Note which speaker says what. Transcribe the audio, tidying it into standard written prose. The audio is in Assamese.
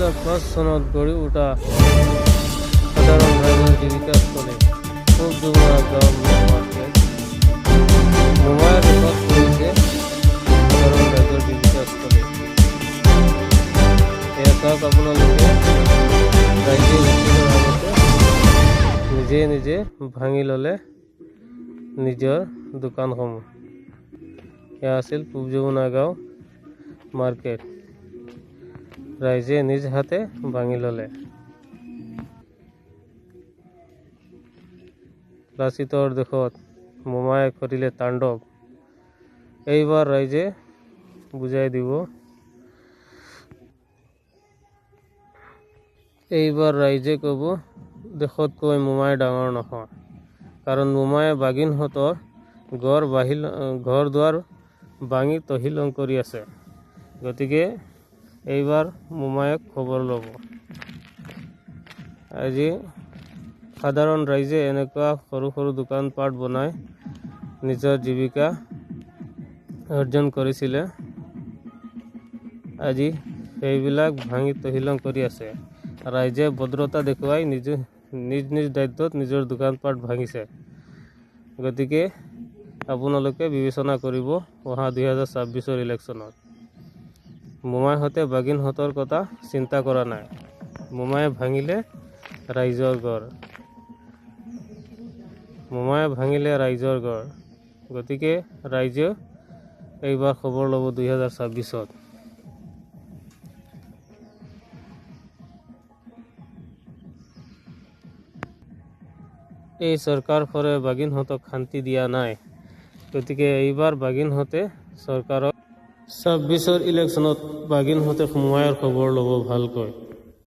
Speaker 1: 2005 চনত গঢ়ি উঠা সাধাৰণ ৰাইজৰ জীৱিকাস্থলী পূব যমুনা গাঁও মাৰ্কেট মোমাইৰ ৰেকৰ্ড কৰিছে সাধাৰণ ৰাইজৰ জীৱিকাস্থলী। এয়া চাওক আপোনালোকে, ৰাইজে উঠিবৰ আগতে নিজে নিজে ভাঙি ল'লে নিজৰ দোকানসমূহ। এয়া আছিল পূব যমুনা গাঁও মাৰ্কেট, ৰাইজে নিজ হাতে ভাঙি ল'লে। লাচিতৰ দেশত মোমায়ে কৰিলে তাণ্ডৱ। এইবাৰ ৰাইজে বুজাই দিব, এইবাৰ ৰাইজে ক'ব দেশতকৈ মোমাই ডাঙৰ নহয়, কাৰণ মোমায়ে বাগিনহঁতৰ ঘৰ দুৱাৰ ভাঙি তহিলং কৰি আছে। গতিকে এইবাৰ মোমায়েক খবৰ ল'ব। আজি সাধাৰণ ৰাইজে এনেকুৱা সৰু সৰু দোকান পাট বনাই নিজৰ জীৱিকা অৰ্জন কৰিছিলে, আজি সেইবিলাক ভাঙি তহিলং কৰি আছে। ৰাইজে ভদ্ৰতা দেখুৱাই নিজ নিজ দায়িত্বত নিজৰ দোকান পাট ভাঙিছে। গতিকে আপোনালোকে বিবেচনা কৰিব অহা 2026 ইলেকশ্যনত। মোমাইহঁতে বাগিনহঁতৰ কথা চিন্তা কৰা নাই। মোমায়ে ভাঙিলে ৰাইজৰ ঘৰ, মোমায়ে ভাঙিলে ৰাইজৰ ঘৰ। গতিকে ৰাইজে এইবাৰ খবৰ ল'ব 2026ত। এই চৰকাৰখনে বাগিনহঁতক শান্তি দিয়া নাই। গতিকে এইবাৰ বাগিনহঁতে চৰকাৰক 26ৰ ইলেকশ্যনত বাগিনহঁতে মোমাইৰ খবৰ ল'ব ভালকৈ।